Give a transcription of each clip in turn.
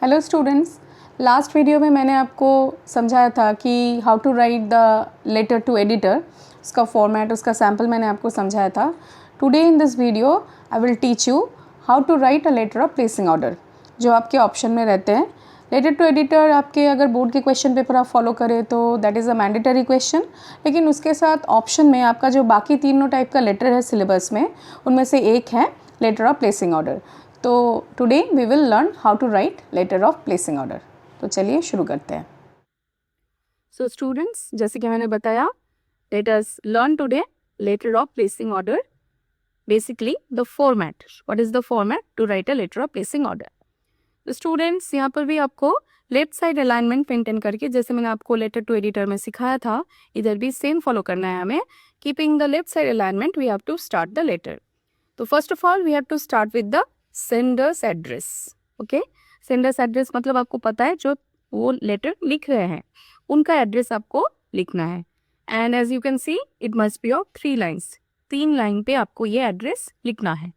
Hello students, last video में मैंने आपको समझाया था कि how to write the letter to editor, उसका फॉर्मेट, उसका सैम्पल मैंने आपको समझाया था. Today in this video I will teach you how to write a letter of placing order, जो आपके ऑप्शन में रहते हैं. लेटर टू एडिटर आपके अगर बोर्ड के क्वेश्चन पेपर आप फॉलो करें तो that is a mandatory question, लेकिन उसके साथ ऑप्शन में आपका जो बाकी तीनों टाइप का लेटर है सिलेबस में, उनमें से एक है लेटर ऑफ प्लेसिंग ऑर्डर. तो today we will learn how to write letter of placing order. तो चलिए शुरू करते हैं. सो स्टूडेंट्स, जैसे कि मैंने बताया, let us learn today letter of placing order. Basically the format. What is the format to write a letter of placing order? तो स्टूडेंट्स, यहाँ पर भी आपको लेफ्ट साइड अलाइनमेंट मेंटेन करके, जैसे मैंने आपको लेटर टू एडिटर में सिखाया था, इधर भी सेम फॉलो करना है हमें. Keeping the left side alignment we have to start the letter. तो first of all we have to start with the sender's address. Okay, sender's address मतलब आपको पता है जो वो लेटर लिख रहे हैं उनका एड्रेस आपको लिखना है. And as you can see it must be of 3 lines. 3 line पे आपको ये एड्रेस लिखना है.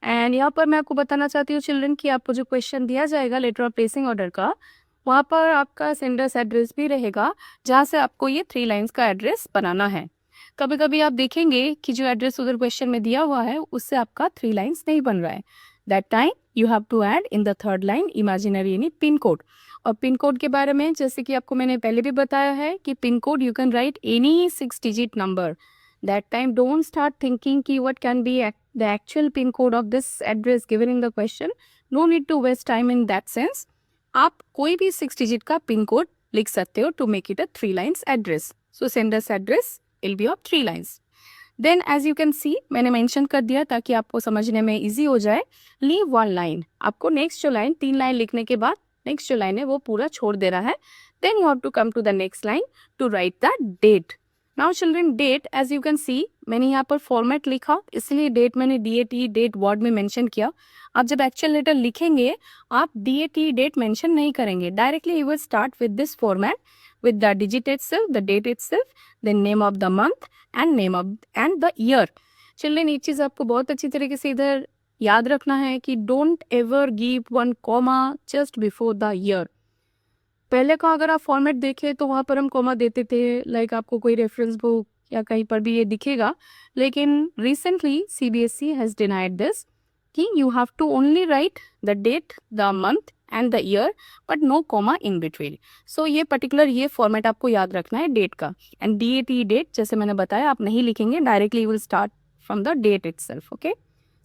एंड यहाँ पर मैं आपको बताना चाहती हूँ चिल्ड्रन कि आपको जो क्वेश्चन दिया जाएगा लेटर ऑफ प्लेसिंग ऑर्डर का, वहाँ पर आपका सेंडर्स एड्रेस भी रहेगा जहाँ से आपको ये 3 लाइन्स का एड्रेस बनाना है. कभी कभी आप देखेंगे कि जो एड्रेस उधर क्वेश्चन में दिया हुआ है उससे आपका 3 लाइन्स नहीं बन रहा है. That time you have to add in the third line imaginary यानी पिन कोड. और पिन कोड के बारे में जैसे कि आपको मैंने पहले भी बताया है कि pin code you can write any 6 digit number. That time don't start thinking कि what can be the actual pin code of this address given in the question. No need to waste time in that sense. आप कोई भी 6 digit का pin code लिख सकते हो to make it a 3 lines address. So sender's address will be of 3 lines. Then as you can see मैंने mention कर दिया ताकि आपको समझने में इजी हो जाए. Leave one line. आपको नेक्स्ट जो लाइन 3 लाइन लिखने के बाद नेक्स्ट जो लाइन है वो पूरा छोड़ देना है. Then you have to come to the next line to write the date. Now children, date as you can see मैंने यहाँ पर फॉर्मेट लिखा, इसलिए डेट मैंने DAT डेट वर्ड में मेंशन किया. आप जब एक्चुअल लेटर लिखेंगे आप DAT डेट मेंशन नहीं करेंगे. Directly you will start with this format with the digit itself, the date itself, then name of the month and name of and the year. Children, एक चीज़ आपको बहुत अच्छी तरीके से इधर याद रखना है कि don't ever give one comma just before the year. पहले का अगर आप फॉर्मेट देखें तो वहाँ पर हम कॉमा देते थे, लाइक आपको कोई रेफरेंस बुक या कहीं पर भी ये दिखेगा. लेकिन recently CBSE has denied this कि you have to only write the date, the month and the year, but no comma in between. So ये पर्टिकुलर ये फॉर्मेट आपको याद रखना है डेट का. एंड DAT डेट जैसे मैंने बताया आप नहीं लिखेंगे, directly you will start from the date itself. Okay,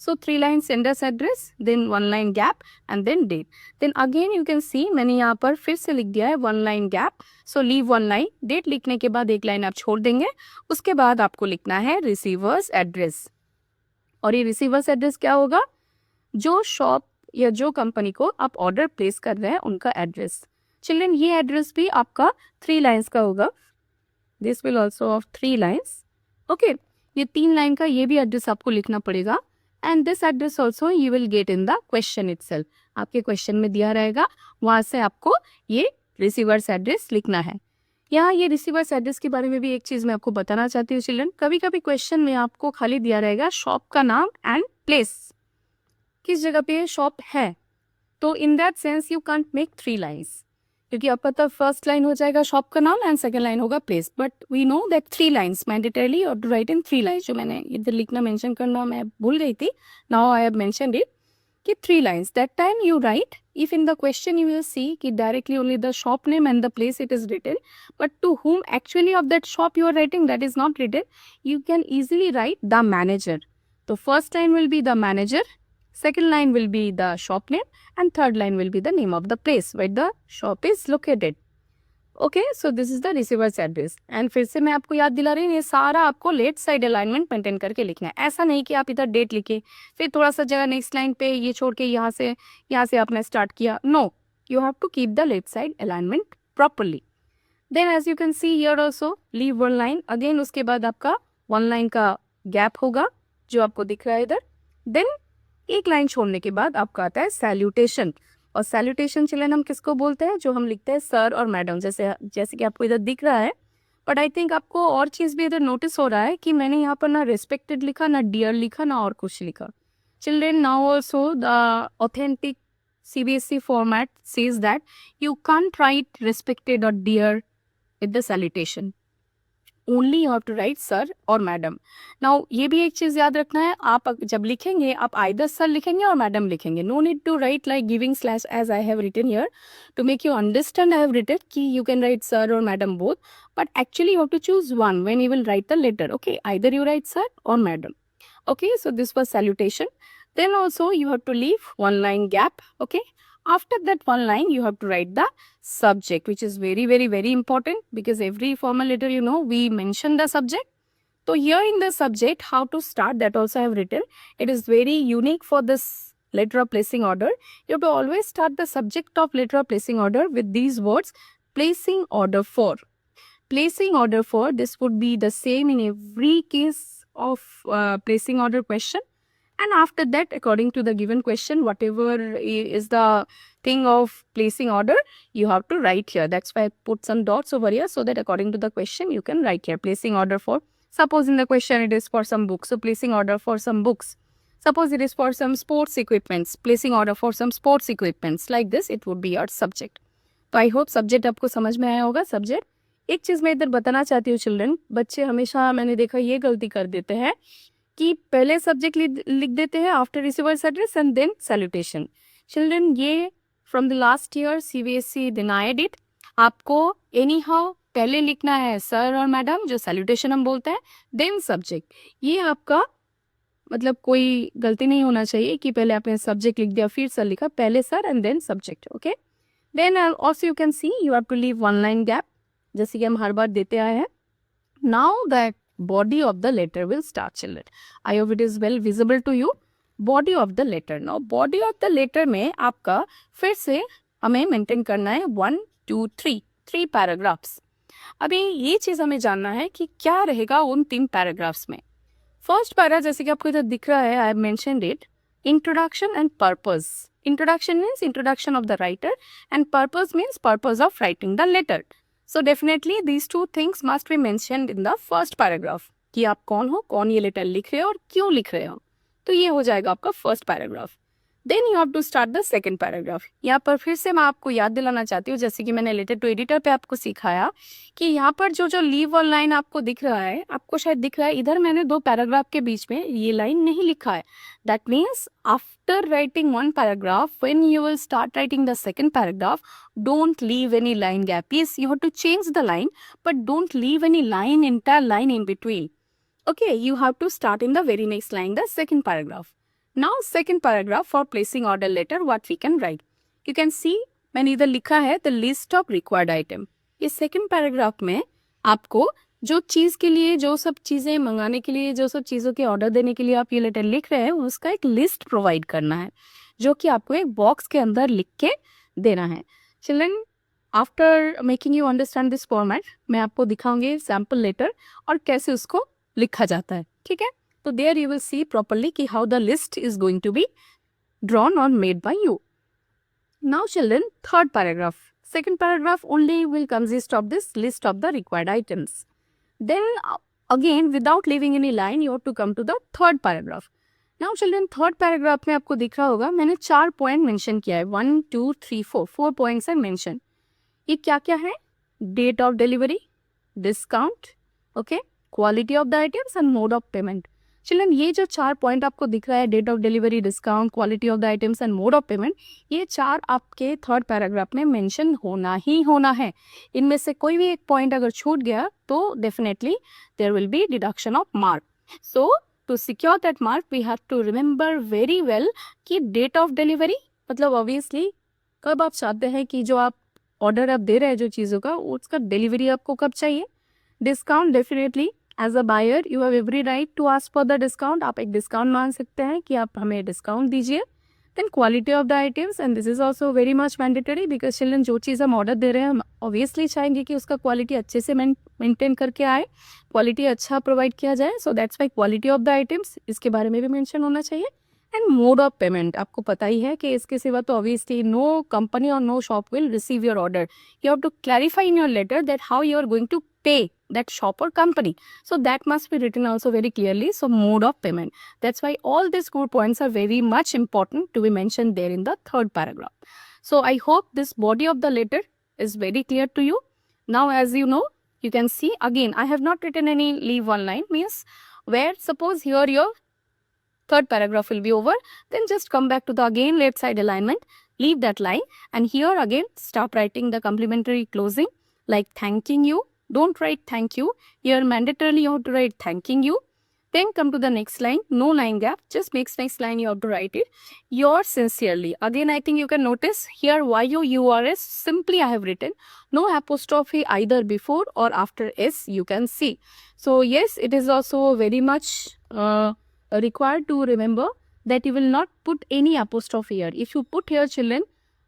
so 3 lines sender's address, then 1 line gap and then date. Then again you can see मैंने यहाँ पर फिर से लिख दिया है 1 line gap. So leave 1 line. Date लिखने के बाद एक लाइन आप छोड़ देंगे. उसके बाद आपको लिखना है रिसीवर्स एड्रेस. और ये रिसीवर्स एड्रेस क्या होगा? जो शॉप या जो कंपनी को आप ऑर्डर प्लेस कर रहे हैं उनका एड्रेस. चिल्ड्रन, ये एड्रेस भी आपका 3 लाइन्स का होगा. This will also of 3 lines. Okay, ये 3 लाइन का ये भी एड्रेस आपको लिखना पड़ेगा. And this address also you will get in the question itself. आपके क्वेश्चन में दिया रहेगा, वहाँ से आपको ये रिसीवर्स एड्रेस लिखना है. यहाँ ये रिसीवर्स एड्रेस के बारे में भी एक चीज़ मैं आपको बताना चाहती हूँ चिल्ड्रन. कभी कभी क्वेश्चन में आपको खाली दिया रहेगा शॉप का नाम एंड प्लेस, किस जगह पे शॉप है. तो in that sense you can't make 3 lines, क्योंकि आपका तो फर्स्ट लाइन हो जाएगा शॉप का नाम एंड सेकंड लाइन होगा place. But we know that 3 lines mandatorily और टू राइट इन 3 लाइन्स. जो मैंने इधर लिखना मेंशन करना मैं भूल गई थी, now I have mentioned it कि 3 lines. That time you write, if in the question you will see कि directly only the shop name and the place it is written, but to whom actually of that shop you are writing that is not written, you can easily write the manager. तो first line will be the manager, second line will be the shop name and third line will be the name of the place where the shop is located. Okay, so this is the receiver's address. And फिर से मैं आपको याद दिला रही हूँ, ये सारा आपको लेफ्ट साइड अलाइनमेंट मेंटेन करके लिखना है. ऐसा नहीं कि आप इधर डेट लिखे फिर थोड़ा सा जगह नेक्स्ट लाइन पे ये छोड़ के यहाँ से आपने स्टार्ट किया. No, you have to keep the left side alignment properly. Then as you can see here also leave 1 line. Again उसके बाद आपका 1 line का गैप होगा जो आपको दिख रहा है इधर. देन एक लाइन छोड़ने के बाद आपका आता है सैल्यूटेशन. और सैल्यूटेशन चिल्ड्रन हम किसको बोलते हैं? जो हम लिखते हैं सर और मैडम, जैसे कि आपको इधर दिख रहा है. बट आई थिंक आपको और चीज़ भी इधर नोटिस हो रहा है कि मैंने यहाँ पर ना रिस्पेक्टेड लिखा, ना डियर लिखा, ना और कुछ लिखा. Children, now also the authentic CBSE format says that you can't write respected or dear with the salutation. Only you have to write sir or madam. Now ये भी एक चीज याद रखना है, आप जब लिखेंगे आप either sir लिखेंगे और madam लिखेंगे. No need to write like giving slash as I have written here. To make you understand, I have written कि you can write sir or madam both, but actually you have to choose one when you will write the letter. Okay, either you write sir or madam. Okay, so this was salutation. Then also you have to leave one line gap. Okay, after that one line you have to write the subject, which is very very important, because every formal letter, you know, we mention the subject. So here in the subject, how to start, that also I have written. It is very unique for this letter of placing order. You have to always start the subject of letter of placing order with these words: placing order for. Placing order for, this would be the same in every case of placing order question. And after that, according to the given question, whatever is the thing of placing order, you have to write here. That's why I put some dots over here, so that according to the question, you can write here placing order for. Suppose in the question it is for some books, so placing order for some books. Suppose it is for some sports equipments, placing order for some sports equipments. Like this, it would be your subject. तो I hope subject आपको समझ में आया होगा. Subject. एक चीज़ मैं इधर बताना चाहती हूँ चिल्ड्रन, बच्चे हमेशा मैंने देखा ये गलती कर देते हैं कि पहले सब्जेक्ट लिख देते हैं after receiver's address and then salutation. Children, ये from the last year CBSE denied it. आपको एनी हाउ पहले लिखना है सर और मैडम, जो सैल्यूटेशन हम बोलते हैं, देन सब्जेक्ट. ये आपका मतलब कोई गलती नहीं होना चाहिए कि पहले आपने सब्जेक्ट लिख दिया फिर सर लिखा. पहले sir and then subject. Okay, then also you can see you have to leave one line gap, जैसे कि हम हर बार देते आए हैं. Now that body of the letter will start, children. I hope it is well visible to you. Body of the letter. Now body of the letter में आपका फिर से हमें मेंटेन करना है 1 2 3 पैराग्राफ्स. अभी ये चीज़ हमें जानना है कि क्या रहेगा उन 3 पैराग्राफ्स में. फर्स्ट पैरा जैसे कि आपको इधर दिख रहा है, I have mentioned it, introduction and purpose. Introduction means introduction of the writer and purpose means purpose of writing the letter. So definitely these two things must be mentioned in the first paragraph कि आप कौन हो, कौन ये letter लिख रहे हो और क्यों लिख रहे हो. तो ये हो जाएगा आपका first paragraph. Then you have to start the second paragraph. यहाँ पर फिर से मैं आपको याद दिलाना चाहती हूँ, जैसे कि मैंने लेटर टू एडिटर पे आपको सिखाया कि यहाँ पर जो लीव और लाइन आपको दिख रहा है, आपको शायद दिख रहा है इधर मैंने 2 पैराग्राफ के बीच में ये लाइन नहीं लिखा है. That means after writing 1 paragraph, when you will start writing the second paragraph, don't leave any line gap. Yes, you have to change the line, but don't leave any line, entire line in between. Okay, you have to start in the very next line, the second paragraph. Now second paragraph for placing order letter, what we can write. You can see मैंने इधर लिखा है the list of required item. इस second paragraph में आपको जो चीज़ के लिए, जो सब चीज़ें मंगाने के लिए, जो सब चीज़ों के ऑर्डर देने के लिए आप ये लेटर लिख रहे हैं, उसका एक लिस्ट प्रोवाइड करना है, जो कि आपको एक बॉक्स के अंदर लिख के देना है. Children, after making you understand this format, मैं आपको दिखाऊंगी सैम्पल लेटर और कैसे उसको लिखा जाता है. ठीक है, तो there you will see properly कि how the list is going to be drawn और made by you. Now children, third paragraph. Second paragraph only will consist of this list of the required items. Then again, without leaving any line, you have to come to the third paragraph. Now children, third paragraph में आपको दिख रहा होगा मैंने 4 point mention किया है. 1 2 3 4 points है mention. ये क्या क्या है? Date of delivery, discount, okay, quality of the items and mode of payment. Children, ये जो 4 पॉइंट आपको दिख रहा है, date of delivery, discount, quality of the items and mode of payment, ये 4 आपके थर्ड पैराग्राफ में मेंशन होना ही होना है. इनमें से कोई भी एक पॉइंट अगर छूट गया तो definitely there will be deduction of mark. So to secure that mark we have to remember very well कि डेट ऑफ डिलीवरी मतलब ऑब्वियसली कब आप चाहते हैं कि जो आप ऑर्डर आप दे रहे हैं जो चीज़ों का, उसका डिलीवरी आपको कब चाहिए. Discount, definitely as a buyer you have every right to ask for the discount. आप एक डिस्काउंट मांग सकते हैं कि आप हमें डिस्काउंट दीजिए. Then quality of the items, and this is also very much mandatory because children जो चीज़ हम ऑर्डर दे रहे हैं हम ऑब्वियसली चाहेंगे कि उसका क्वालिटी अच्छे से मेंटेन करके आए, क्वालिटी अच्छा प्रोवाइड किया जाए. So that's why quality of the items, इसके बारे में भी मेंशन होना चाहिए. एंड मोड ऑफ पेमेंट, आपको पता ही है कि इसके सिवा तो ऑब्वियसली नो कंपनी और no shop will receive your order. You have to clarify in your letter that how you are going to pay that shop or company. So that must be written also very clearly. So mode of payment. That's why all these core points are very much important to be mentioned there in the third paragraph. So I hope this body of the letter is very clear to you. Now, as you know, you can see again, I have not written any leave one line, means where suppose here your third paragraph will be over, then just come back to the again left side alignment, leave that line, and here again start writing the complementary closing like thanking you. Don't write thank you. Here mandatorily you have to write thanking you. Then come to the next line, no line gap, just next line you have to write it. Yours sincerely. Again, I think you can notice here YOURS, simply I have written, no apostrophe either before or after S, you can see. So yes, it is also very much required to remember that you will not put any apostrophe here. If you put here children,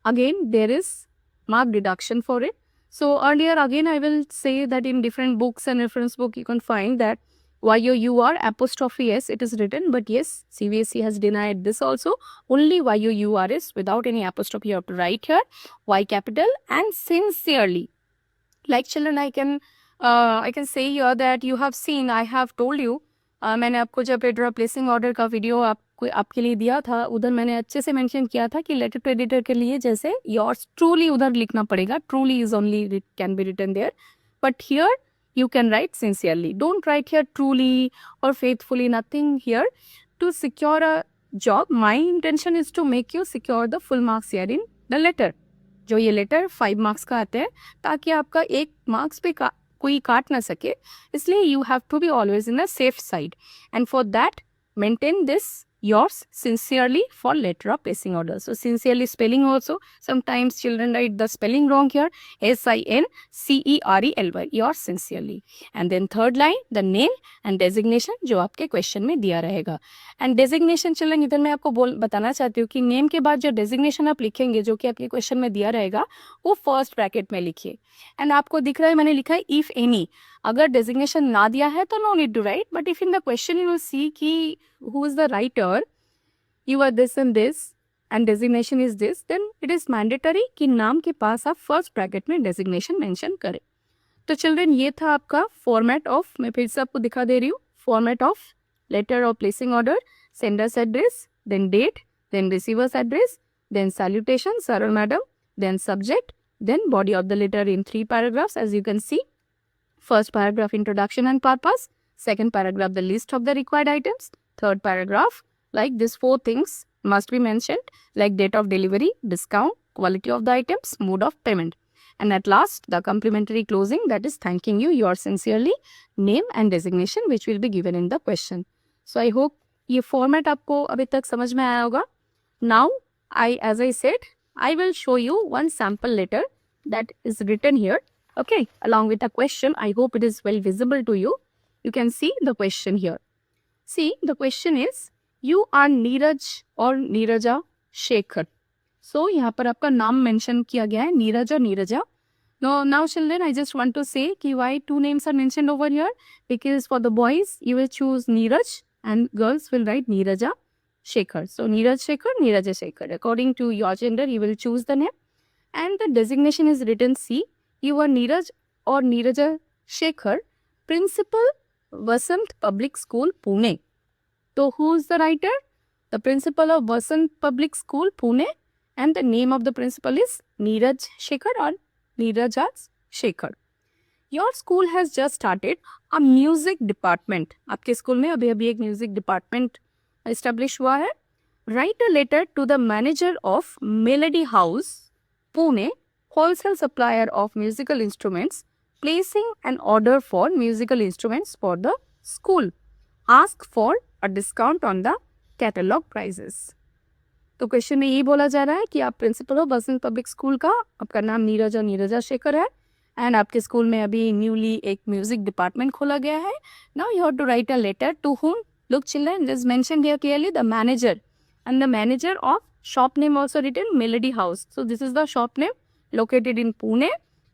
again there is mark deduction for it. So earlier again I will say that in different books and reference book you can find that YOUR apostrophe S it is written, but yes, CBSE has denied this also. Only YOURS without any apostrophe you have to write here, Y capital and sincerely. Like children, I can say here that you have seen, I have told you, मैंने आपको जब letter of placing order का video आपके लिए दिया था, उधर मैंने अच्छे से मेंशन किया था कि लेटर टू एडिटर के लिए जैसे योर्स ट्रूली उधर लिखना पड़ेगा. Truly is only can be written there, but here you can write sincerely. Don't write here truly or faithfully, nothing here. To secure a job, my intention is to make you secure the full marks here in the letter. जो ये letter 5 marks का आते हैं ताकि आपका 1 marks पे कोई काट ना सके, इसलिए you have to be always in a safe side. And for that maintain this yours sincerely for letter of placing order. So sincerely spelling also, sometimes children write the spelling wrong here, SINCERELY, yours sincerely. And then third line, the name and designation जो आपके question में दिया रहेगा. And designation children इधर मैं आपको बताना चाहती हूँ कि नेम के बाद जो डेजिग्नेशन आप लिखेंगे जो कि आपके क्वेश्चन में दिया रहेगा वो फर्स्ट ब्रैकेट में लिखिए. एंड आपको दिख रहा है मैंने लिखा है इफ एनी. अगर डेजिग्नेशन ना दिया है तो no need to write, but if in the question you will see कि who is the writer, you are this and this and designation is this, then it is mandatory कि नाम के पास आप फर्स्ट ब्रैकेट में designation mention करें. तो children ये था आपका फॉर्मेट ऑफ, मैं फिर से आपको दिखा दे रही हूँ, format of letter of placing order, sender's address, then date, then receiver's address, then salutation sir और madam, then subject, then body of the letter in 3 paragraphs as you can see. First paragraph introduction and purpose, second paragraph the list of the required items, third paragraph like these 4 things must be mentioned like date of delivery, discount, quality of the items, mode of payment, and at last the complimentary closing, that is thanking you, yours sincerely, name and designation which will be given in the question. So I hope ये format आपको अभी तक समझ में आया होगा. Now as I said, I will show you one sample letter that is written here, okay, along with a question. I hope it is well visible to you. You can see the question here. See, the question is, you are Neeraj और Neerja Shekhar. So यहाँ पर आपका नाम mention किया गया है, नीरज और Neerja. Now children, I just want to say कि why 2 names are mentioned over here, because for the boys you will choose Neeraj and girls will write Neeraja Shekhar. So Neeraj Shekhar, Neeraja Shekhar. According to your gender you will choose the name, and the designation is written. See, you are Neeraj or Neeraja Shekhar, principal Vasant Public School, Pune. So who is the writer? The principal of Vasant Public School, Pune, and the name of the principal is Neeraj Shekhar or Neeraja Shekhar. Your school has just started a music department. आपके school में अभी एक music department establish हुआ है. Write a letter to the manager of Melody House, Pune, wholesale supplier of musical instruments, placing an order for musical instruments for the school. Ask for a discount on the catalog prices. तो question में यही बोला जा रहा है कि आप principal हो बसंत पब्लिक स्कूल का, आपका नाम नीरज और नीरजा शेखर है, एंड आपके स्कूल में अभी न्यूली एक म्यूजिक डिपार्टमेंट खोला गया है. Now you have to write a letter to whom. Look children, this mentioned here clearly the manager, and the manager of shop name also written Melody House. So this is the shop name located in Pune,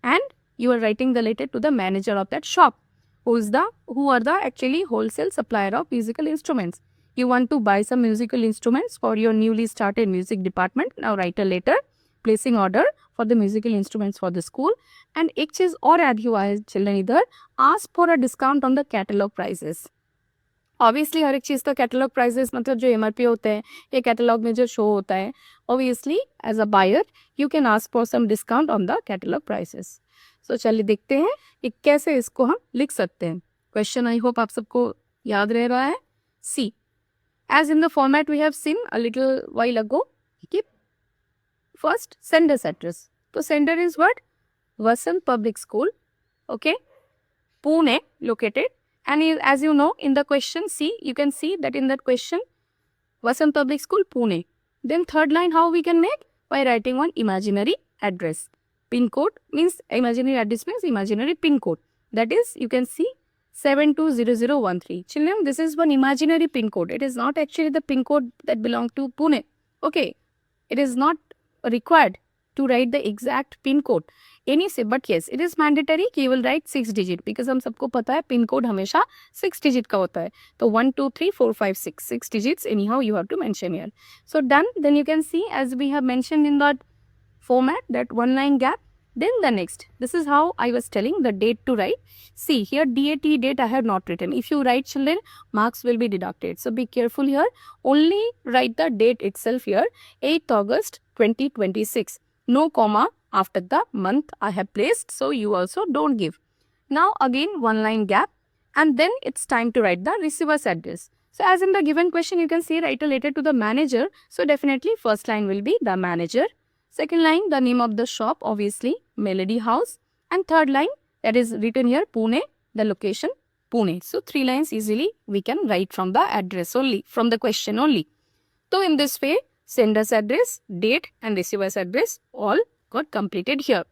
and you are writing the letter to the manager of that shop, who are the actually wholesale supplier of musical instruments. You want to buy some musical instruments for your newly started music department. Now write a letter placing order for the musical instruments for the school. And एक चीज और add हुआ है children इधर, ask for a discount on the catalog prices. Obviously हर एक चीज़ का कैटलॉग प्राइसेस मतलब जो MRP होते हैं ये कैटलॉग में जो शो होता है, obviously as a buyer you can ask for some discount on the catalogue prices. So चलिए देखते हैं कि कैसे इसको हम लिख सकते हैं. क्वेश्चन आई होप आप सबको याद रह रहा है. सी, as in the format we have seen a little while ago. Keep first sender's address. So sender is what? Vasant Public School. Okay. Pune located. And as you know in the question C, you can see that in that question Vasant Public School Pune. Then third line how we can make? By writing one imaginary address. Pin code means imaginary address means imaginary pin code. That is you can see 720013. Children, this is one imaginary pin code. It is not actually the pin code that belongs to Pune. Okay. It is not required to write the exact pin code. Any say, but yes, it is mandatory कि you will write 6 digit because हम सबको पता है pin code हमेशा 6 digit का होता है. तो 1 2 3 4 5 6 digits anyhow you have to mention here. So done. Then you can see as we have mentioned in that format that one line gap. Then the next, this is how I was telling the date to write. See here date I have not written. If you write children, marks will be deducted. So be careful here. Only write the date itself here, 8th August 2026. No comma after the month I have placed. So you also don't give. Now again one line gap and then it's time to write the receiver's address. So as in the given question you can see write a letter to the manager. So definitely first line will be the manager. Second line, the name of the shop, obviously, Melody House. And third line, that is written here, Pune, the location, Pune. So 3 lines easily we can write from the address only, from the question only. So in this way, sender's address, date and receiver's address all got completed here.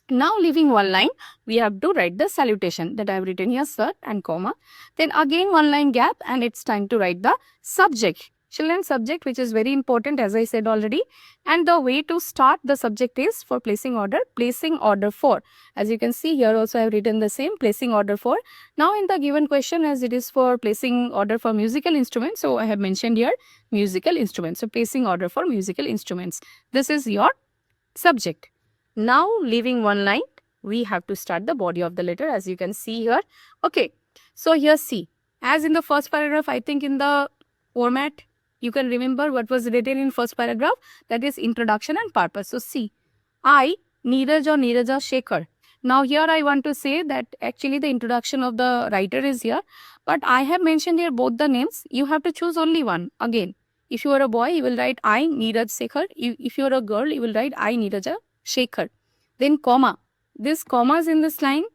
Now leaving one line, we have to write the salutation that I have written here, sir and comma. Then again one line gap and it's time to write the subject. Children, subject which is very important as I said already, and the way to start the subject is for placing order for. As you can see here also I have written the same, placing order for. Now in the given question as it is for placing order for musical instruments, so I have mentioned here musical instruments. So placing order for musical instruments. This is your subject. Now leaving one line, we have to start the body of the letter as you can see here. Okay, so here see, as in the first paragraph, I think in the format, you can remember what was written in first paragraph, that is introduction and purpose. So see, I, Neeraj or Neeraja Shekhar. Now here I want to say that actually the introduction of the writer is here, but I have mentioned here both the names. You have to choose only one. Again, if you are a boy, you will write I, Neeraj Shekhar. If you are a girl, you will write I, Neeraja Shekhar. Then comma. This commas in this line,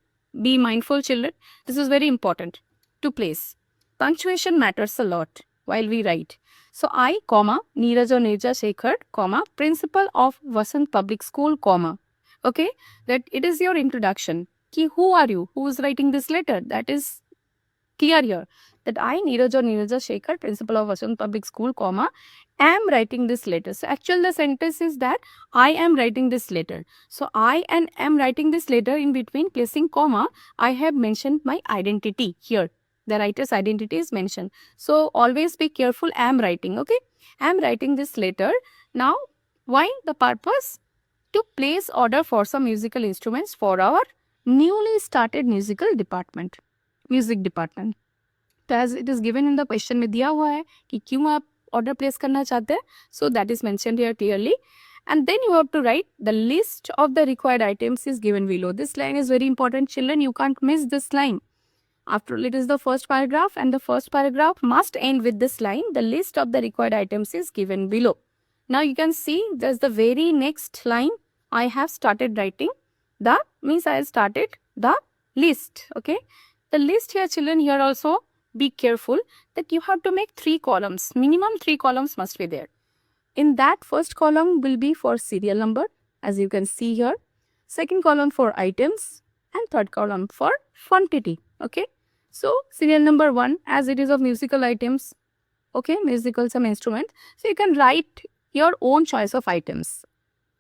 be mindful children. This is very important to place. Punctuation matters a lot while we write. So I, comma, Neeraj or Neerja Shekhar, comma, principal of Vasant Public School, comma. Okay, that it is your introduction. Ki who are you? Who is writing this letter? That is clear here. That I, Neeraj or Neeraja Shekhar, principal of Vasant Public School, comma, am writing this letter. So actually the sentence is that I am writing this letter. So I and am writing this letter, in between placing comma, I have mentioned my identity here. The writer's identity is mentioned. So always be careful, am writing, okay? Am writing this letter. Now, why? The purpose? To place order for some musical instruments for our newly started music department. तो as it is given in the question में दिया हुआ है कि क्यों आप order place करना चाहते हैं. So that is mentioned here clearly. And then you have to write the list of the required items is given below. This line is very important, children. You can't miss this line. After all, it is the first paragraph and the first paragraph must end with this line. The list of the required items is given below. Now you can see there's the very next line. I have started writing the, means I have started the list. Okay. The list here, children, here also be careful that you have to make 3 columns. Minimum 3 columns must be there. In that first column will be for serial number, as you can see here. Second column for items and third column for quantity. Okay. So serial number 1, as it is of musical items, okay, musical some instrument. So you can write your own choice of items,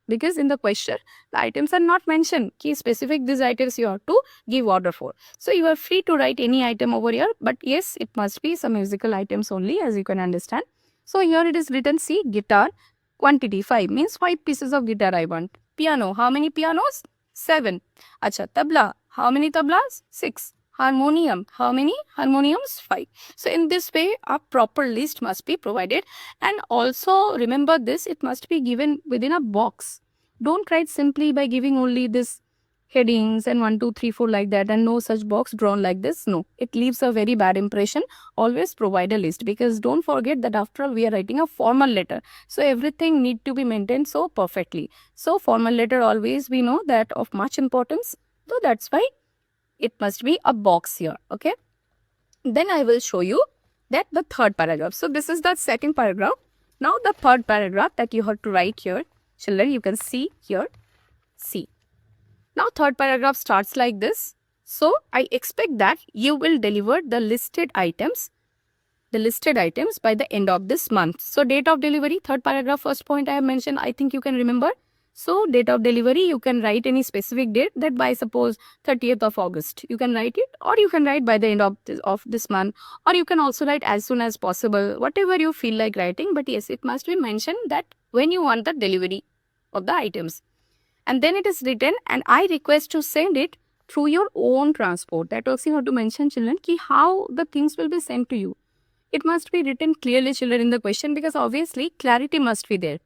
because in the question the items are not mentioned. Key specific these items you have to give order for. So you are free to write any item over here, but yes, it must be some musical items only, as you can understand. So here it is written, see, guitar, quantity 5 means 5 pieces of guitar I want. piano. How many pianos? 7. Acha, tabla. How many tablas? 6. Harmonium. How many harmoniums? 5. So in this way, a proper list must be provided. And also remember this, it must be given within a box. Don't write simply by giving only this headings and 1, 2, 3, 4 like that, and no such box drawn like this. No, it leaves a very bad impression. Always provide a list, because don't forget that after all we are writing a formal letter. So everything need to be maintained so perfectly. So formal letter always we know that of much importance. So that's why it must be a box here. Okay. Then I will show you that the third paragraph. So this is the second paragraph. Now the third paragraph that you have to write here. Children, you can see here. See. Now third paragraph starts like this. So I expect that you will deliver the listed items by the end of this month. So date of delivery, third paragraph, first point I have mentioned, I think you can remember. So date of delivery, you can write any specific date, that by suppose 30th of August. You can write it, or you can write by the end of this month, or you can also write as soon as possible, whatever you feel like writing. But yes, it must be mentioned that when you want the delivery of the items. And then it is written, and I request to send it through your own transport. That also you have to mention, children, ki how the things will be sent to you. It must be written clearly, children, in the question, because obviously clarity must be there.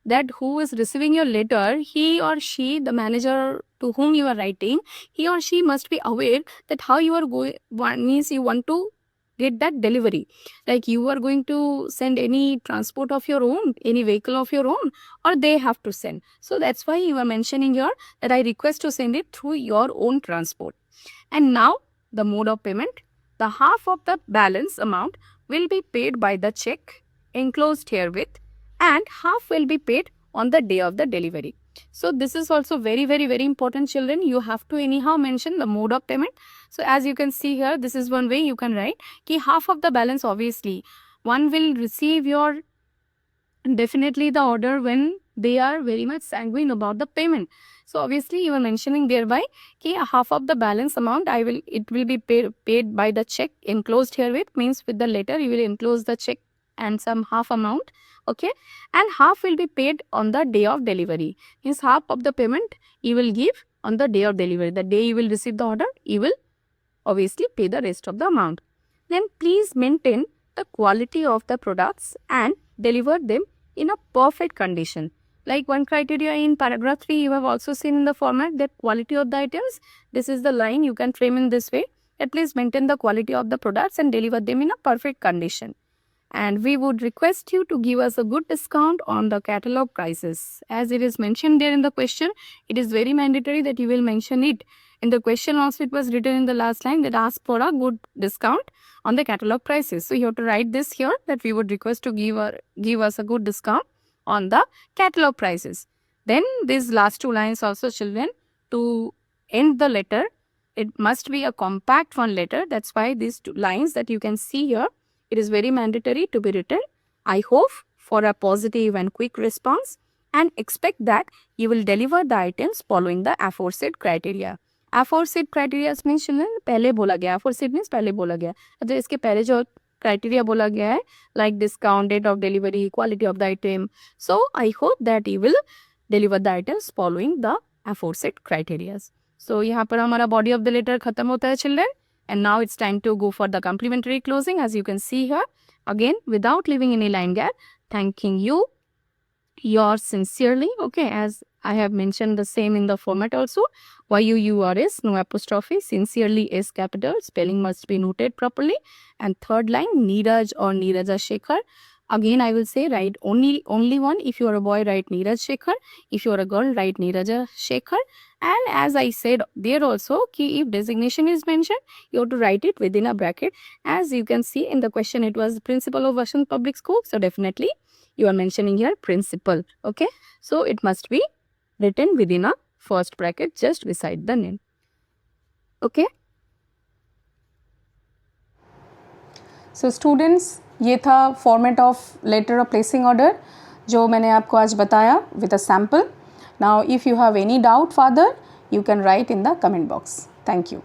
That who is receiving your letter, he or she, the manager to whom you are writing, he or she must be aware that how you are going, means you want to get that delivery. Like you are going to send any transport of your own, any vehicle of your own, or they have to send. So that's why you are mentioning here that I request to send it through your own transport. And now the mode of payment, the half of the balance amount will be paid by the check enclosed herewith, and half will be paid on the day of the delivery. So this is also very, very, very important, children. You have to anyhow mention the mode of payment. So as you can see here, this is one way you can write ki half of the balance, obviously one will receive your definitely the order when they are very much sanguine about the payment. So obviously you are mentioning thereby ki half of the balance amount it will be paid by the check enclosed herewith, means with the letter you will enclose the check and some half amount. Okay, and half will be paid on the day of delivery. Means half of the payment you will give on the day of delivery. The day you will receive the order, you will obviously pay the rest of the amount. Then please maintain the quality of the products and deliver them in a perfect condition. Like one criteria in paragraph 3, you have also seen in the format that quality of the items. This is the line you can frame in this way. That please maintain the quality of the products and deliver them in a perfect condition. And we would request you to give us a good discount on the catalog prices. As it is mentioned there in the question, it is very mandatory that you will mention it. In the question also it was written in the last line that ask for a good discount on the catalog prices. So you have to write this here, that we would request to give us a good discount on the catalog prices. Then these last two lines also, children, to end the letter, it must be a compact one letter. That's why these two lines that you can see here, it is very mandatory to be written. I hope for a positive and quick response and expect that you will deliver the items following the aforesaid criteria. Aforesaid criteria means पहले बोला गया, aforesaid means पहले बोला गया. तो इसके पहले जो criteria बोला गया है, like discount, date of delivery, quality of the item. So I hope that you will deliver the items following the aforesaid criteria. So यहाँ पर हमारा body of the letter खत्म होता है, children. And now it's time to go for the complimentary closing, as you can see here. Again, without leaving any line gap, thanking you, yours sincerely. Okay, as I have mentioned the same in the format also. YUURS, no apostrophe, sincerely is capital, spelling must be noted properly. And third line, Neeraj or Neeraja Shekhar. Again, I will say write only one. If you are a boy, write Neeraj Shekhar. If you are a girl, write Neeraja Shekhar. And as I said there also, ki if designation is mentioned, you have to write it within a bracket. As you can see in the question, it was principal of Vasant Public School. So definitely you are mentioning here principal. Okay. So it must be written within a first bracket just beside the name. Okay. So students, ये था format of letter of placing order जो मैंने आपको आज बताया with a sample. Now if you have any doubt further, you can write in the comment box. Thank you.